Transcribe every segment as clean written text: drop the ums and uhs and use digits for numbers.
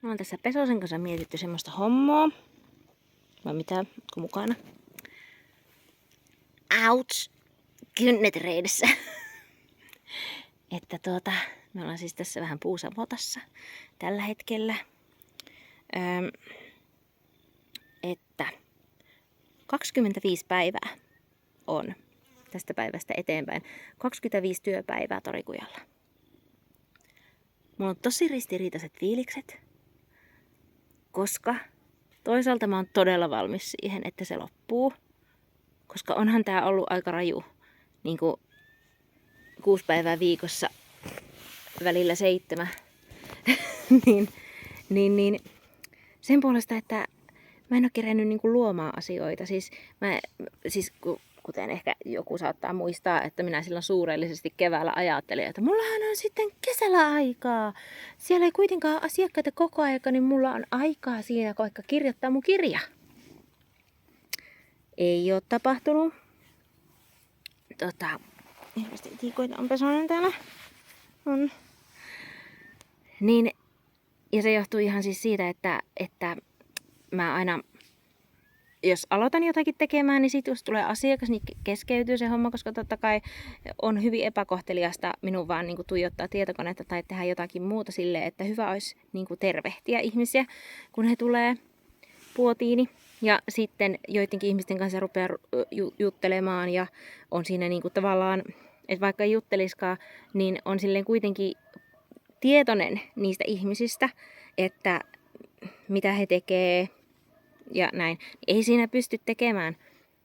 Mä oon tässä Pesosen kanssa mietitty semmoista hommaa. Vai mitä? Ootko mukana? Ouch! Kynnet reidessä. Että me ollaan siis tässä vähän puusavotassa tällä hetkellä. Että 25 päivää on tästä päivästä eteenpäin. 25 työpäivää Torikujalla. Mulla on tosi ristiriitaiset fiilikset, koska toisaalta mä oon todella valmis siihen, että se loppuu. Koska onhan tää ollut aika raju, niin kuin 6 päivää viikossa, välillä 7. niin sen puolesta, että mä en ole kerennyt niin kuin luomaan asioita. Siis kuten ehkä joku saattaa muistaa, että minä silloin suurellisesti keväällä ajattelin, että mullahan on sitten kesällä aikaa. Siellä ei kuitenkaan ole asiakkaita koko aika, niin mulla on aikaa siinä, vaikka kirjoittaa mun kirja. Ei ole tapahtunut. Hirveästi tiikoita on Pesonen täällä. On. Niin, ja se johtuu ihan siis siitä, että mä aina, jos aloitan jotakin tekemään, niin sitten jos tulee asiakas, niin keskeytyy se homma, koska totta kai on hyvin epäkohteliasta minun vaan niin kuin tuijottaa tietokonetta tai tehdä jotakin muuta silleen, että hyvä olisi niin kuin tervehtiä ihmisiä, kun he tulee puotiini. Ja sitten joidenkin ihmisten kanssa rupeaa juttelemaan ja on siinä niin kuin tavallaan, että vaikka ei jutteliskaan, niin on silleen kuitenkin tietoinen niistä ihmisistä, että mitä he tekee ja näin. Ei siinä pysty tekemään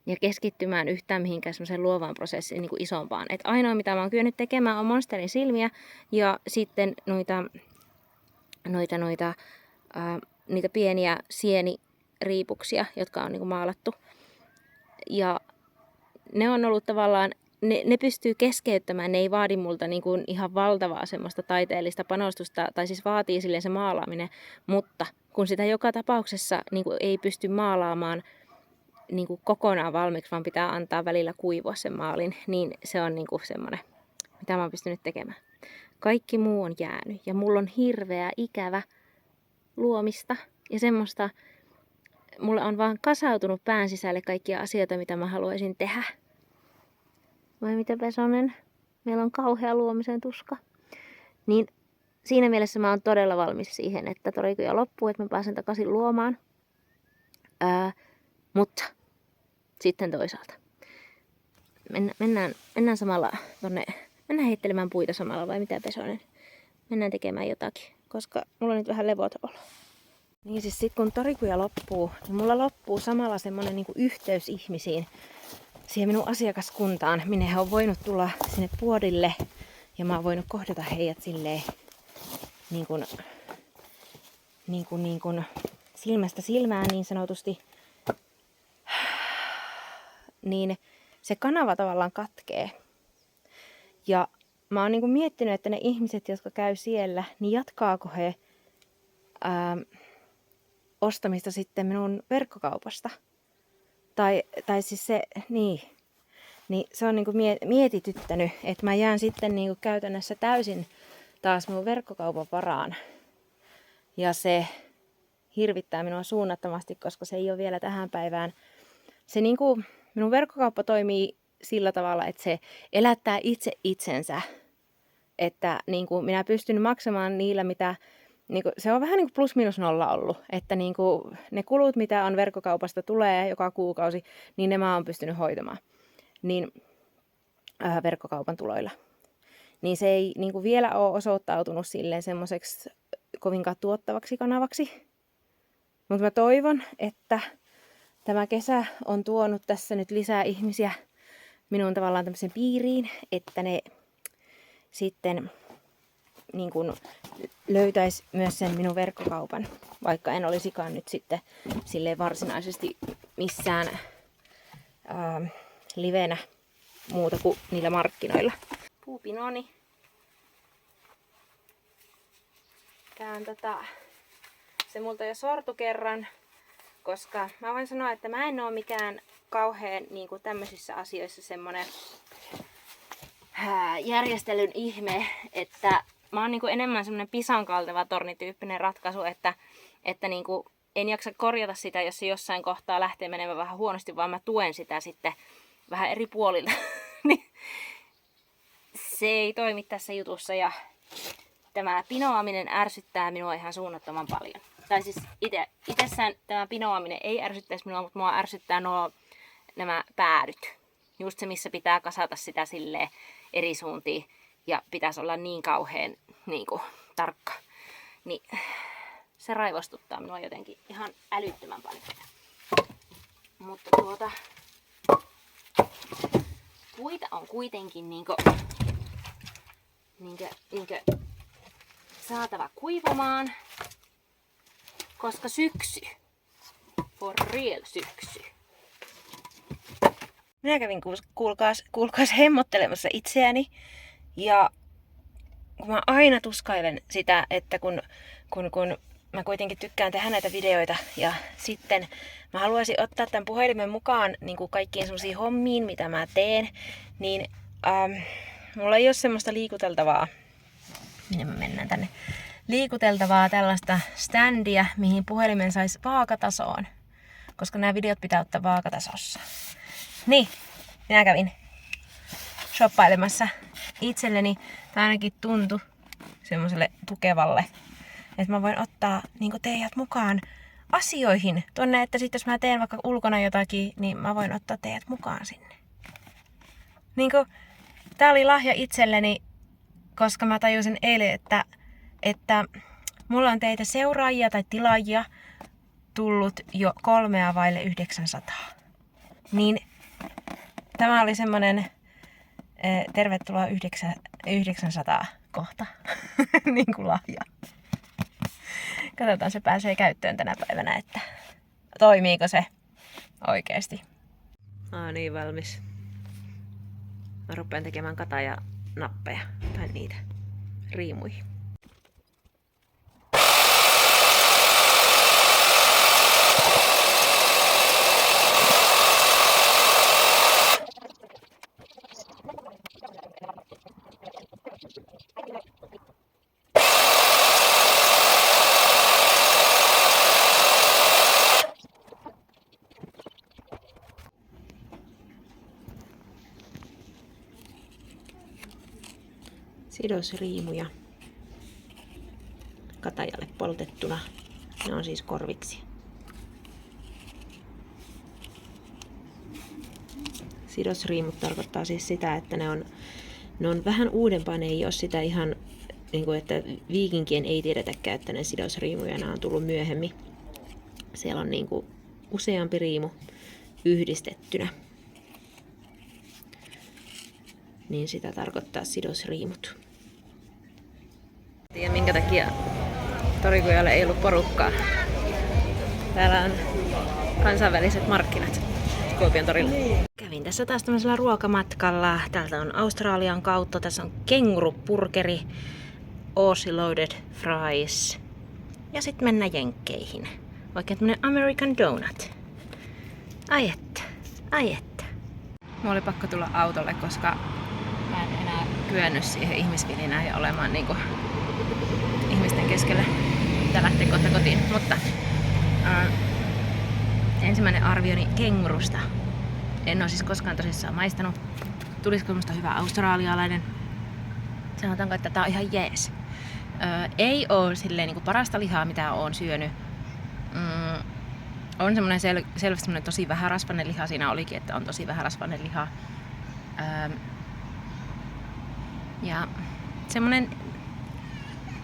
ja keskittymään yhtään mihinkään semmoiseen luovaan prosessiin niin kuin isompaan. Et ainoa mitä mä oon kyennyt tekemään on monsterin silmiä ja sitten niitä pieniä sieniriipuksia, jotka on niin kuin maalattu. Ja ne on ollut tavallaan, ne pystyy keskeyttämään, ne ei vaadi multa niin kuin ihan valtavaa semmoista taiteellista panostusta, tai siis vaatii silleen se maalaaminen, mutta kun sitä joka tapauksessa niin kuin ei pysty maalaamaan niin kuin kokonaan valmiiksi, vaan pitää antaa välillä kuivua sen maalin, niin se on niin kuin semmoinen, mitä mä oon pystynyt tekemään. Kaikki muu on jäänyt ja mulla on hirveä ikävä luomista ja semmoista, mulla on vaan kasautunut pään sisälle kaikkia asioita, mitä mä haluaisin tehdä. Vai mitä Pesonen? Meillä on kauhea luomisen tuska. Niin siinä mielessä mä oon todella valmis siihen, että Torikuja loppuu, että mä pääsen takaisin luomaan. Mutta sitten toisaalta. Mennään samalla tonne, mennään heittelemään puita samalla vai mitä Pesonen? Mennään tekemään jotakin, koska mulla on nyt vähän levoton olo. Niin siis sit kun Torikuja loppuu, niin mulla loppuu samalla semmonen niinku yhteys ihmisiin. Siihen minun asiakaskuntaan, minne he on voinut tulla sinne puodille ja mä oon voinut kohdata heidät silleen niin kuin silmästä silmään niin sanotusti, niin se kanava tavallaan katkee. Ja mä oon niin kuin miettinyt, että ne ihmiset, jotka käy siellä, niin jatkaako he ostamista sitten minun verkkokaupasta. Tai siis se, niin se on niinku mietityttänyt, että mä jään sitten niinku käytännössä täysin taas minun verkkokaupan varaan. Ja se hirvittää minua suunnattomasti, koska se ei ole vielä tähän päivään. Se niinku, minun verkkokauppa toimii sillä tavalla, että se elättää itse itsensä. Että niinku minä pystyn maksamaan niillä, mitä niinku, se on vähän niin kuin plus minus nolla ollut, että niinku, ne kulut, mitä on verkkokaupasta tulee joka kuukausi, niin ne mä oon pystynyt hoitamaan niin, verkkokaupan tuloilla. Niin se ei niinku, vielä ole osoittautunut silleen semmoiseksi kovinkaan tuottavaksi kanavaksi. Mutta mä toivon, että tämä kesä on tuonut tässä nyt lisää ihmisiä minun tavallaan tämmöisen piiriin, että ne sitten niin kun löytäisi myös sen minun verkkokaupan, vaikka en olisikaan nyt sitten silleen varsinaisesti missään livenä muuta kuin niillä markkinoilla. Puupinoni. Tää on se multa jo sortu kerran, koska mä voin sanoa, että mä en oo mikään kauhean niin kuin tämmöisissä asioissa semmonen järjestelyn ihme, että mä oon niinku enemmän semmonen pisan kalteva tornityyppinen ratkaisu, että niinku en jaksa korjata sitä, jos se jossain kohtaa lähtee menemään vähän huonosti, vaan mä tuen sitä sitten vähän eri puolilta. Niin se ei toimi tässä jutussa ja tämä pinoaminen ärsyttää minua ihan suunnattoman paljon. Tai siis itsessään tämä pinoaminen ei ärsyttäisi minua, mutta minua ärsyttää nämä päädyt. Just se, missä pitää kasata sitä silleen eri suuntiin ja pitäisi olla niin kauhean niin kuin, tarkka. Niin se raivostuttaa minua jotenkin ihan älyttömän paljon. Mutta puita on kuitenkin niinkö saatava kuivumaan, koska syksy, for real syksy. Minä kävin kuulkaas hemmottelemassa itseäni ja kun mä aina tuskailen sitä, että kun mä kuitenkin tykkään tehdä näitä videoita ja sitten mä haluaisin ottaa tämän puhelimen mukaan niin kuin kaikkiin semmoisiin hommiin, mitä mä teen, niin mulla ei ole semmoista liikuteltavaa, minne me mennään tänne, liikuteltavaa tällaista standia, mihin puhelimen saisi vaakatasoon, koska nämä videot pitää ottaa vaakatasossa. Niin, minä kävin shoppailemassa itselleni, tai ainakin tuntui semmoiselle tukevalle, että mä voin ottaa niin teidät mukaan asioihin tuonne, että sitten jos mä teen vaikka ulkona jotakin, niin mä voin ottaa teidät mukaan sinne. Tää oli lahja itselleni, koska mä tajusin eilen, että mulla on teitä seuraajia tai tilaajia tullut jo 3/900. Niin tämä oli semmonen tervetuloa 900 kohta niin kuin lahja. Katsotaan, se pääsee käyttöön tänä päivänä, että toimiiko se oikeesti. Niin, valmis. Mä rupean tekemään katajanappeja tai niitä riimuihin. Sidosriimuja katajalle poltettuna. Ne on siis korviksi. Sidosriimut tarkoittaa siis sitä, että ne on vähän uudempaa. Ne ei ole sitä ihan, niin kuin, että viikinkien ei tiedetäkään, että ne sidosriimuja nämä on tullut myöhemmin. Siellä on niin kuin useampi riimu yhdistettynä. Niin sitä tarkoittaa sidosriimut. Tiedän minkä takia Torikujalle ei ollut porukkaa. Täällä on kansainväliset markkinat Kuopion torilla. Kävin tässä taas tämmöisellä ruokamatkalla. Täältä on Australian kautta. Tässä on kengurupurkeri, Aussie loaded fries. Ja sitten mennään jenkkeihin. Oikein tämmönen American donut. Ai että. Mulla oli pakko tulla autolle, koska mä en enää kyennyt siihen ihmisvilinään ja olemaan niinku ihmisten keskellä. Pitää lähteä kohta kotiin. Mutta ensimmäinen arvioni kengurusta. En ole siis koskaan tosissaan maistanut. Tulisiko musta hyvä australialainen? Sanotaanko, että tää on ihan jees. Ei oo silleen niinku parasta lihaa, mitä oon syönyt. On semmonen selvästi semmonen tosi vähärasvainen liha. Siinä olikin, että on tosi vähärasvainen liha. Ja semmonen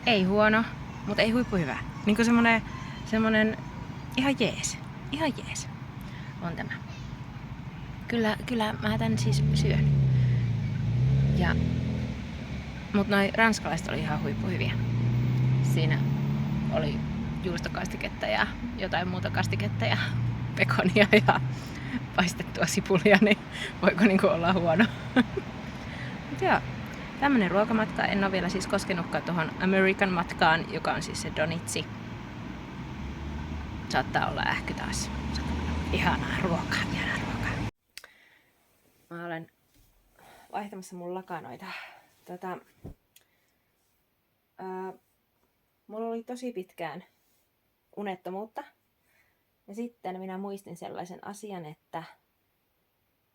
ei huono, mutta ei huippu hyvä. Niinku semmonen ihan jees. Ihan jees on tämä. Kyllä mä tän siis syön. Mut noi ranskalaiset oli ihan huippuhyviä. Siinä oli juustokastiketta ja jotain muuta kastiketta ja pekonia ja paistettua sipulia, niin voiko niinku olla huono. Mut joo, tämmönen ruokamatka. En oo vielä siis koskenutkaan tuohon American matkaan, joka on siis se donitsi. Saattaa olla ähky taas. Ihanaa ruokaa. Mä olen vaihtamassa mun lakanoita. mulla oli tosi pitkään unettomuutta. Ja sitten minä muistin sellaisen asian, että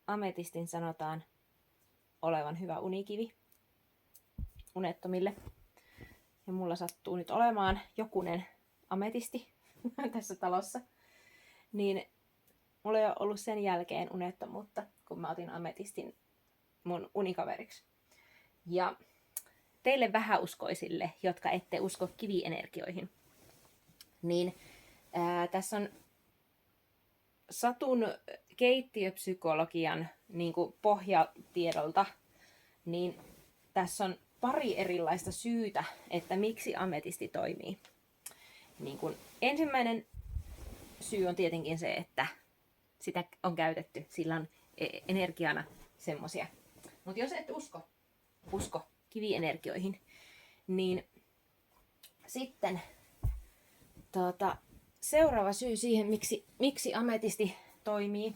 ametistin sanotaan olevan hyvä unikivi unettomille. Ja mulla sattuu nyt olemaan jokunen ametisti tässä talossa. Niin mulla ei ole ollut sen jälkeen unettomuutta, kun mä otin ametistin mun unikaveriksi. Ja teille vähäuskoisille, jotka ette usko kivienergioihin, niin tässä on Satun keittiöpsykologian niin kuin pohjatiedolta, niin tässä on pari erilaista syytä, että miksi ametisti toimii. Niin kuin ensimmäinen syy on tietenkin se, että sitä on käytetty, sillä on energiana semmosia. Mutta jos et usko kivienergioihin, niin sitten seuraava syy siihen, miksi ametisti toimii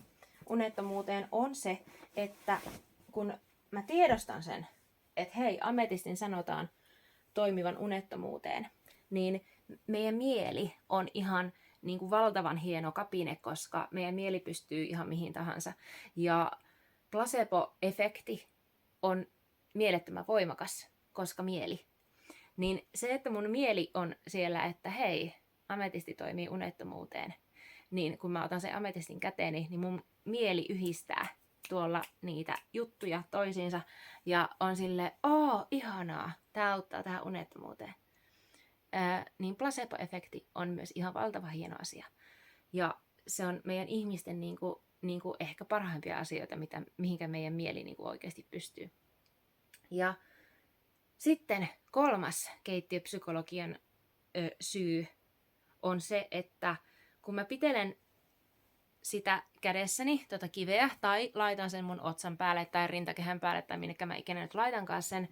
unettomuuteen, on se, että kun mä tiedostan sen, että hei, ametistin sanotaan toimivan unettomuuteen, niin meidän mieli on ihan niin kuin valtavan hieno kapine, koska meidän mieli pystyy ihan mihin tahansa. Ja placebo-efekti on mielettömän voimakas, koska mieli. Niin se, että mun mieli on siellä, että hei, ametisti toimii unettomuuteen, niin kun mä otan sen ametistin käteeni, niin mun mieli yhdistää tuolla niitä juttuja toisiinsa ja on sille, ihanaa, tää auttaa tähän unettomuuteen. Niin placebo-efekti on myös ihan valtava hieno asia. Ja se on meidän ihmisten niinku ehkä parhaimpia asioita, mihinkä meidän mieli niinku oikeasti pystyy. Ja sitten kolmas keittiöpsykologian syy on se, että kun mä pitelen sitä kädessäni, kiveä, tai laitan sen mun otsan päälle tai rintakehän päälle tai minnekä mä ikinä nyt laitankaan sen,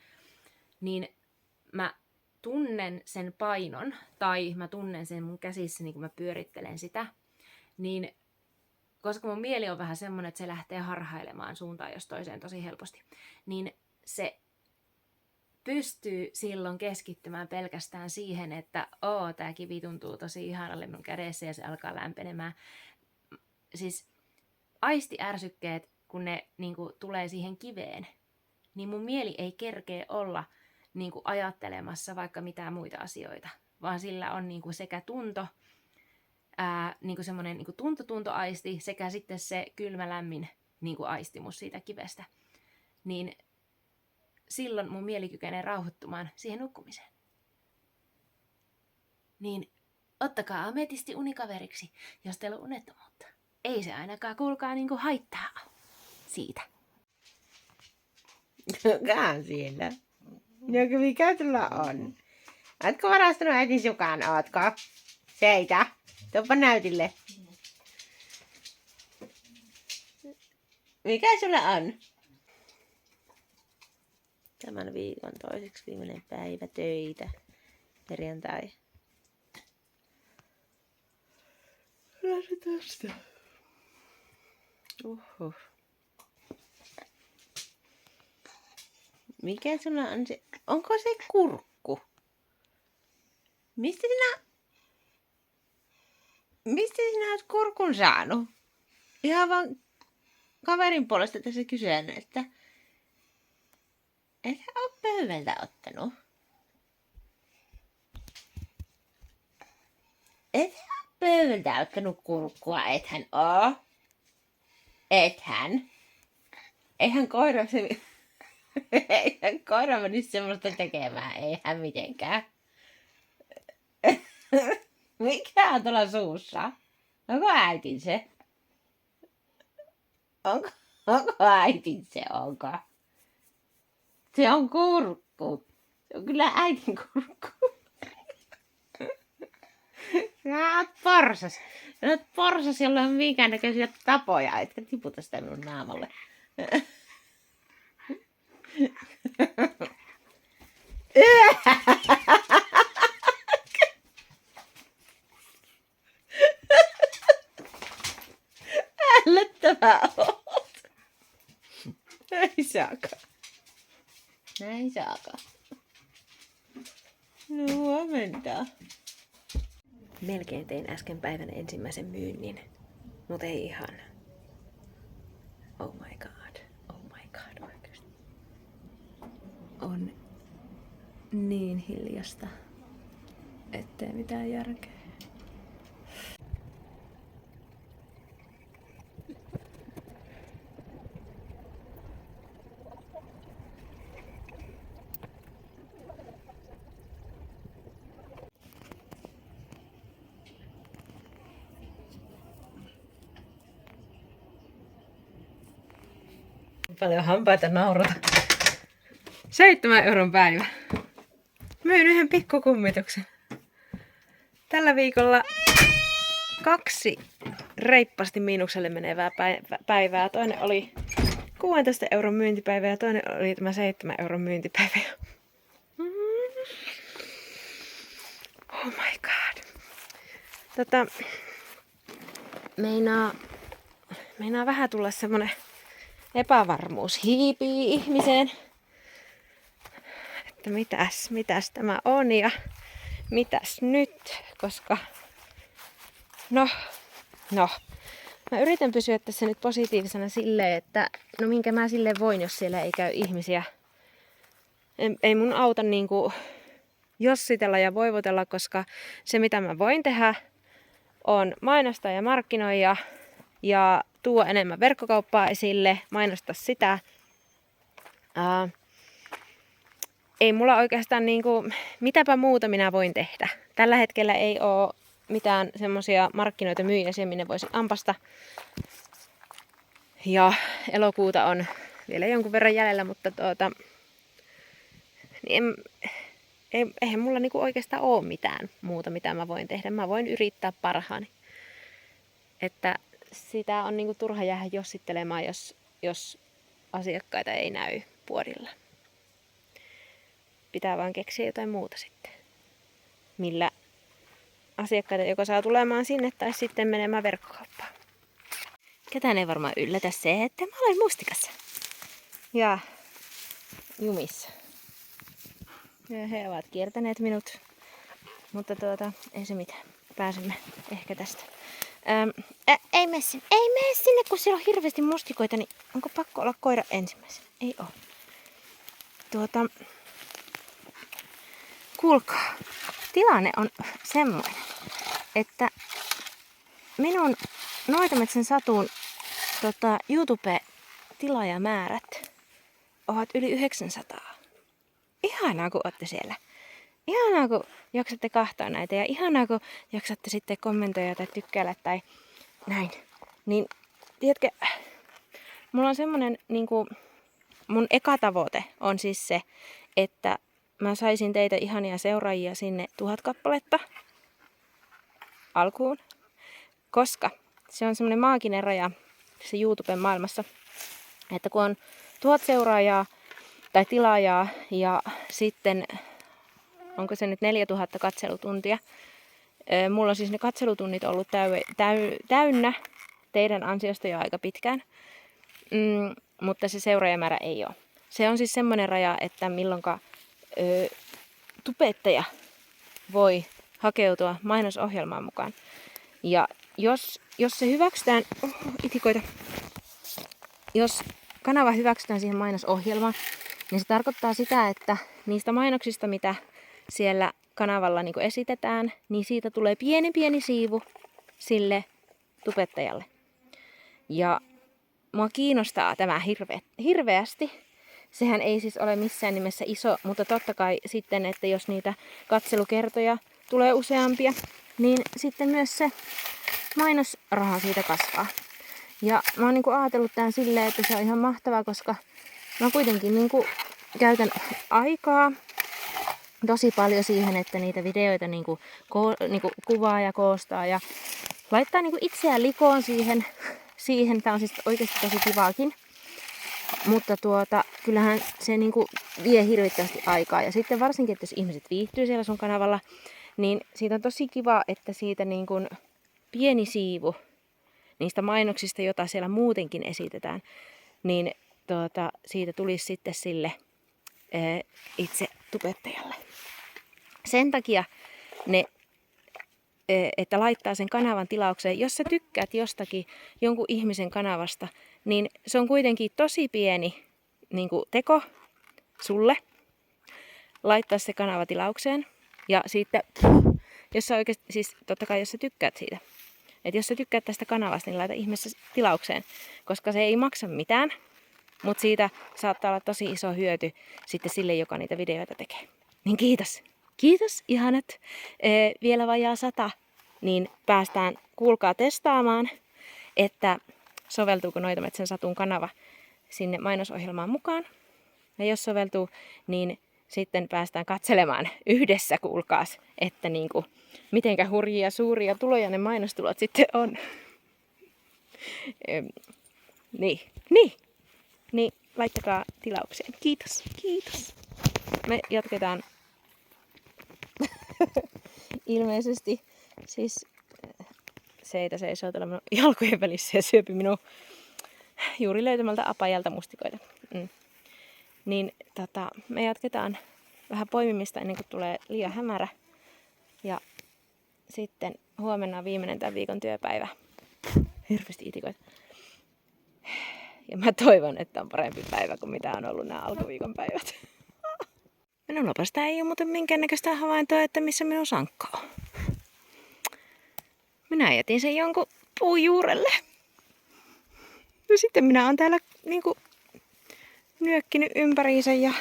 niin mä tunnen sen painon tai mä tunnen sen mun käsissäni, kun mä pyörittelen sitä, niin koska mun mieli on vähän semmoinen, että se lähtee harhailemaan suuntaan jos toiseen tosi helposti, niin se pystyy silloin keskittymään pelkästään siihen, että tää kivi tuntuu tosi ihanalle mun kädessä ja se alkaa lämpenemään. Siis aistiärsykkeet, kun ne niinku tulee siihen kiveen, niin mun mieli ei kerkeä olla niinku ajattelemassa vaikka mitään muita asioita, vaan sillä on niinku sekä tunto, niinku semmoinen niinku tuntoaisti sekä sitten se kylmä lämmin niinku aistimus siitä kivestä. Niin silloin mun mieli kykenee rauhoittumaan siihen nukkumiseen. Niin ottakaa ametisti unikaveriksi, jos teillä on unettomuutta. Ei se ainakaan kuulkaa niinku haittaa siitä. Kukaan siellä. Joku mikä sulla on? Ootko varastanut äitin sukan, ootko? Seitä. Tuoppa näytille. Mikä sulla on? Tämän viikon toiseksi viimeinen päivä töitä. Perjantai. Lähde tästä. Mikä sulla on se? Onko se kurkku? Mistä sinä oot kurkun saanut? Ihan vaan kaverin puolesta tässä kysyn, että ethän ole pöydältä ottanut. Ethän ole pöydältä ottanut kurkkua, ethän oo. Ethän. Eihän koira menisi semmoista tekemään, eihän mitenkään. Mikä on tuolla suussa? Onko äitin se? Onko äitin se, onko? Se on kurkku. Se on kyllä äitin kurkku. Sä oot porsas. Sä oot porsas, jolla on minkään näköisiä tapoja, etkä tiputa sitä minun naamalle. Ällöttävää oot. Näin saaka. No huomenta. Melkein tein äsken päivän ensimmäisen myynnin, mutta ei ihan. Oh my god oikeesti. On niin hiljasta, ettei mitään järkeä. Paljon hampaita naurata. 7 € päivä. Myin yhden pikkukummituksen. Tällä viikolla 2 reippaasti miinukselle menevää päivää. Toinen oli 16 € myyntipäivä ja toinen oli tämä 7 € myyntipäivä. Oh my god. Meinaa vähän tulla semmonen epävarmuus hiipii ihmiseen. Että mitäs tämä on ja mitäs nyt, koska no, mä yritän pysyä tässä nyt positiivisena silleen, että no minkä mä sille voin, jos siellä ei käy ihmisiä. Ei mun auta niinku jossitella ja voivotella, koska se mitä mä voin tehdä on mainostaa ja markkinoida ja tuo enemmän verkkokauppaa esille, mainostaa sitä. Ei mulla oikeastaan niinku, mitäpä muuta minä voin tehdä. Tällä hetkellä ei oo mitään semmosia markkinoita myyjäsiä, minne voisi ampasta. Ja elokuuta on vielä jonkun verran jäljellä, mutta niin eihän mulla niinku oikeastaan oo mitään muuta, mitä mä voin tehdä. Mä voin yrittää parhaani. Että sitä on niinku turha jäädä jossittelemaan, jos asiakkaita ei näy puodilla. Pitää vaan keksiä jotain muuta sitten. Millä asiakkaita joko saa tulemaan sinne tai sitten menemään verkkokauppaan. Ketään ei varmaan yllätä se, että mä olen mustikassa. Ja jumissa. Ja he ovat kiertäneet minut. Mutta ei se mitään. Pääsemme ehkä tästä. Ei mene sinne, kun siellä on hirveästi mustikoita, niin onko pakko olla koira ensimmäisenä? Ei oo. Kuulkaa, tilanne on semmoinen, että minun Noitametsän Satun YouTube-tilaajamäärät ovat yli 900. Ihanaa, kun olette siellä. Ihanaa, kun jaksatte kahtaa näitä ja ihanaa, kun jaksatte sitten kommentoida tai tykkäillä tai näin. Niin, tiedätkö, mulla on semmonen, niinku, mun eka tavoite on siis se, että mä saisin teitä ihania seuraajia sinne 1000 kappaletta alkuun, koska se on semmoinen maaginen raja se YouTuben maailmassa, että kun on 1000 seuraajaa tai tilaajaa ja sitten onko se nyt 4000 katselutuntia. Mulla on siis ne katselutunnit ollut täynnä teidän ansiosta jo aika pitkään, mutta se seuraajamäärä ei ole. Se on siis semmoinen raja, että milloinka tubettaja voi hakeutua mainosohjelmaan mukaan. Ja jos se hyväksytään, itikoita, jos kanava hyväksytään siihen mainosohjelmaan, niin se tarkoittaa sitä, että niistä mainoksista, mitä siellä kanavalla niin esitetään, niin siitä tulee pieni siivu sille tubettajalle. Ja mua kiinnostaa tämä hirveästi. Sehän ei siis ole missään nimessä iso, mutta totta kai sitten, että jos niitä katselukertoja tulee useampia, niin sitten myös se mainosraha siitä kasvaa. Ja mä oon niinku ajatellut tämän silleen, että se on ihan mahtavaa, koska mä kuitenkin niinku käytän aikaa tosi paljon siihen, että niitä videoita niinku kuvaa ja koostaa ja laittaa niinku itseään likoon siihen. Tää on siis oikeasti tosi kivaakin. Mutta kyllähän se niinku vie hirvittävästi aikaa. Ja sitten varsinkin, että jos ihmiset viihtyy siellä sun kanavalla, niin siitä on tosi kiva, että siitä niinku pieni siivu niistä mainoksista, jota siellä muutenkin esitetään, niin siitä tulisi sitten sille itse tubettajalle. sen takia että laittaa sen kanavan tilaukseen. Jos sä tykkäät jostakin jonkun ihmisen kanavasta, niin se on kuitenkin tosi pieni niin kuin teko sulle laittaa se kanava tilaukseen. Ja sitten, jos sä oikeasti, siis totta kai jos sä tykkäät siitä, että jos sä tykkäät tästä kanavasta, niin laita ihmeessä tilaukseen, koska se ei maksa mitään, mutta siitä saattaa olla tosi iso hyöty sitten sille, joka niitä videoita tekee. Niin kiitos. Kiitos, ihanat. Vielä vajaa 100, niin päästään, kuulkaa, testaamaan, että soveltuuko Noitametsän Satun kanava sinne mainosohjelmaan mukaan. Ja jos soveltuu, niin sitten päästään katselemaan yhdessä, kuulkaas, että niinku, mitenkä hurjia suuria tuloja ne mainostulot sitten on. Niin, laittakaa tilaukseen. Kiitos, kiitos. Me jatketaan ilmeisesti siis Seitä seisoo tällä minun jalkojen välissä ja syöpi minun juuri löytämältä apajalta mustikoita. Niin me jatketaan vähän poimimista ennen kuin tulee liian hämärä. Ja sitten huomenna on viimeinen tämän viikon työpäivä. Hirveästi itikoita. Ja mä toivon, että on parempi päivä kuin mitä on ollut nämä alkuviikon päivät. Minulla sitä ei ole muuten minkäännäköistä havaintoa, että missä minun sankka on. Minä jätin sen jonkun puun juurelle. Ja sitten minä oon täällä niinku nyökkinyt ympäriinsä ja...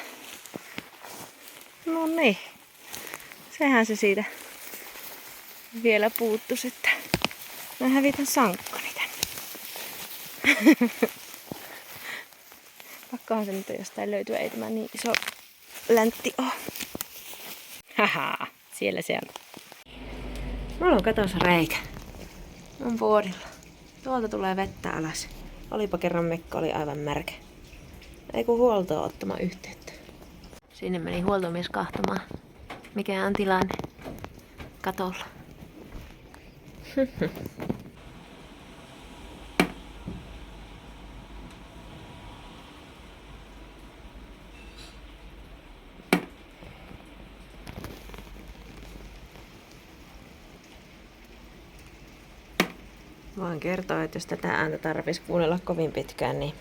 No niin. Sehän se siitä vielä puuttus, että mä hävitän sankkani tänne. Pakkohan se nyt jostain löytyä, ei tämä niin iso läntti oo. Haha, siellä se on. Mulla on katossa reikä. On puodilla. Tuolta tulee vettä alas. Olipa kerran mekka, oli aivan märkä. Ei kun huoltoa ottamaan yhteyttä. Sinne meni huoltomies kahtomaan, mikä on tilanne katolla. Voin kertoa, että jos tätä ääntä tarvitsisi kuunnella kovin pitkään, niin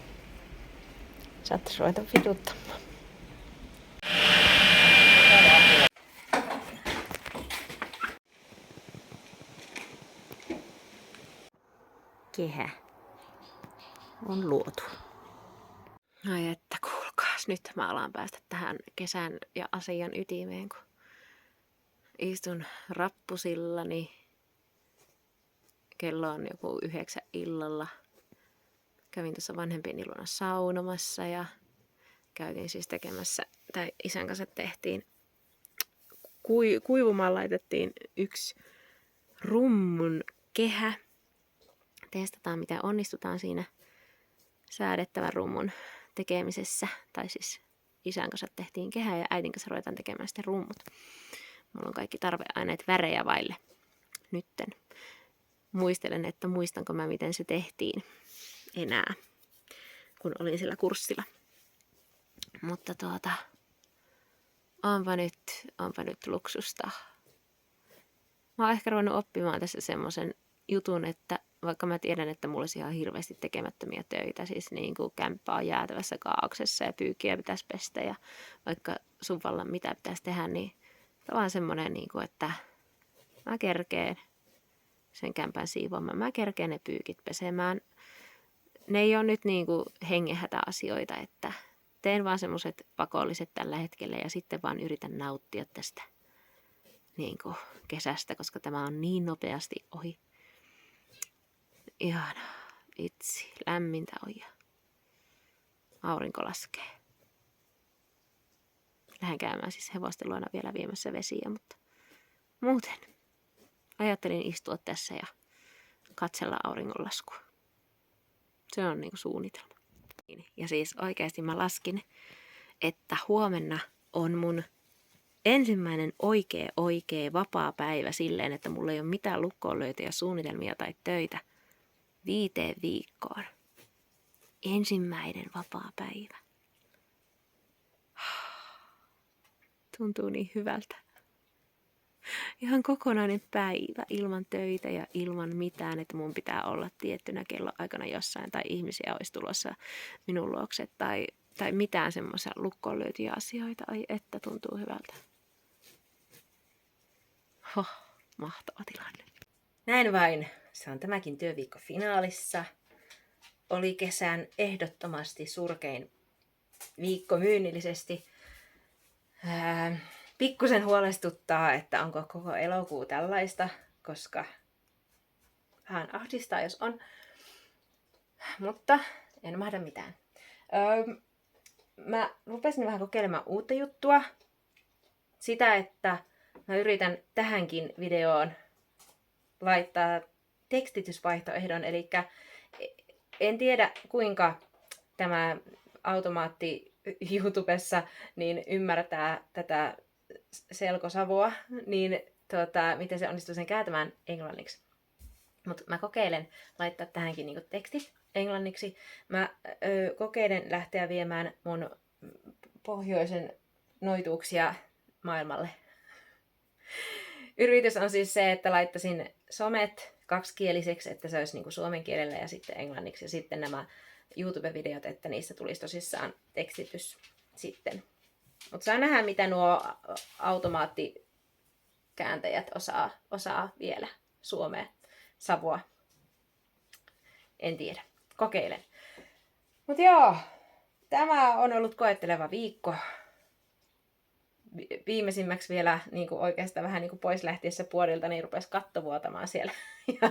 saattaisi ruveta vituttamaan. Kehä on luotu. Ai että kuulkaas, nyt mä alan päästä tähän kesän ja asian ytimeen, kun istun rappusillani. Kello on joku 9 illalla. Kävin tuossa vanhempien ilona saunomassa ja käytiin siis tekemässä, tai isän kanssa tehtiin, kuivumaan laitettiin yksi rummun kehä. Testataan, mitä onnistutaan siinä säädettävän rummun tekemisessä. Tai siis isän kanssa tehtiin kehä ja äitin kanssa ruvetaan tekemään sitten rummut. Mulla on kaikki tarveaineet värejä vaille nytten. Muistelen, että muistanko mä, miten se tehtiin enää, kun olin sillä kurssilla. Mutta onpa nyt luksusta. Mä oon ehkä ruvennut oppimaan tässä semmoisen jutun, että vaikka mä tiedän, että mulla olisi ihan hirveästi tekemättömiä töitä, siis niin kuin kämppä on jäätävässä kaauksessa ja pyykiä pitäisi pestä ja vaikka suvalla mitä pitäisi tehdä, niin tavallaan semmoinen, niin kuin, että mä kerkeen sen kämpän siivoamaan, mä kerkeen ne pyykit pesemään. Ne ei ole nyt niin kuin hengenhätäasioita, että teen vaan semmoiset pakolliset tällä hetkellä ja sitten vaan yritän nauttia tästä niin kuin kesästä, koska tämä on niin nopeasti ohi. Ihana, vitsi, lämmintä on ja aurinko laskee. Lähden käymään siis hevosten luona vielä viemässä vesiä, mutta muuten ajattelin istua tässä ja katsella auringonlaskua. Se on niinku suunnitelma. Ja siis oikeasti mä laskin, että huomenna on mun ensimmäinen oikea vapaa päivä silleen, että mulla ei ole mitään lukkoon löytyjä suunnitelmia tai töitä 5 viikkoon. Ensimmäinen vapaa päivä. Tuntuu niin hyvältä. ihan kokonainen päivä ilman töitä ja ilman mitään, että mun pitää olla tiettynä kelloaikana jossain tai ihmisiä olisi tulossa minun luokse tai mitään semmoisia lukkoon löytyjä asioita. Ai että tuntuu hyvältä. Mahtava tilanne. Näin vain. Se on tämäkin työviikko finaalissa. Oli kesän ehdottomasti surkein viikko myynnillisesti. Pikkusen huolestuttaa, että onko koko elokuu tällaista, koska vähän ahdistaa, jos on. Mutta en mahda mitään. Mä rupesin vähän kokeilemaan uutta juttua. Sitä, että mä yritän tähänkin videoon laittaa tekstitysvaihtoehdon. Eli en tiedä kuinka tämä automaatti YouTubessa niin ymmärtää tätä selkosavua, niin miten se onnistuu sen kääntämään englanniksi. Mutta mä kokeilen laittaa tähänkin niinku tekstit englanniksi. Mä kokeilen lähteä viemään mun pohjoisen noituuksia maailmalle. Yritys on siis se, että laittaisin somet kaksikieliseksi, että se olisi niinku suomen kielellä ja sitten englanniksi. Ja sitten nämä YouTube-videot, että niistä tulisi tosissaan tekstitys sitten. Mutta saa nähdä, mitä nuo automaattikääntäjät osaa vielä suomea savua. En tiedä. Kokeilen. Mutta joo, tämä on ollut koetteleva viikko. Viimeisimmäksi vielä niin kuin oikeastaan vähän niin kuin pois lähtiessä puolilta, niin rupesi katto vuotamaan siellä. Ja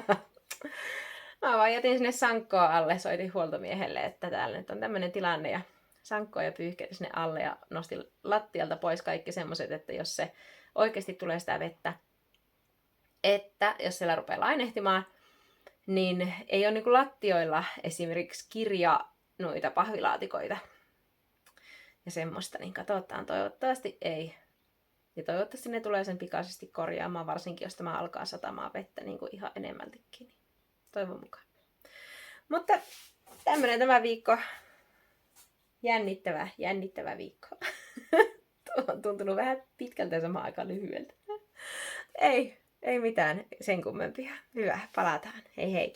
mä vaan jätin sinne sankkoa alle, soitin huoltomiehelle, että täällä nyt on tämmöinen tilanne ja sankkoa ja pyyhkeitä sinne alle ja nostin lattialta pois kaikki semmoiset, että jos se oikeasti tulee sitä vettä, että jos siellä rupeaa lainehtimaan, niin ei ole niin kuin lattioilla esimerkiksi noita pahvilaatikoita ja semmoista, niin katsotaan, toivottavasti ei. Ja toivottavasti ne tulee sen pikaisesti korjaamaan, varsinkin jos tämä alkaa satamaan vettä niin kuin ihan enemmältikin. Toivon mukaan. Mutta tämmönen tämä viikko. Jännittävä viikko. Tuo on tuntunut vähän pitkältä ja samaan aikaan lyhyeltä. Ei mitään sen kummempia. Hyvä, palataan. Hei hei.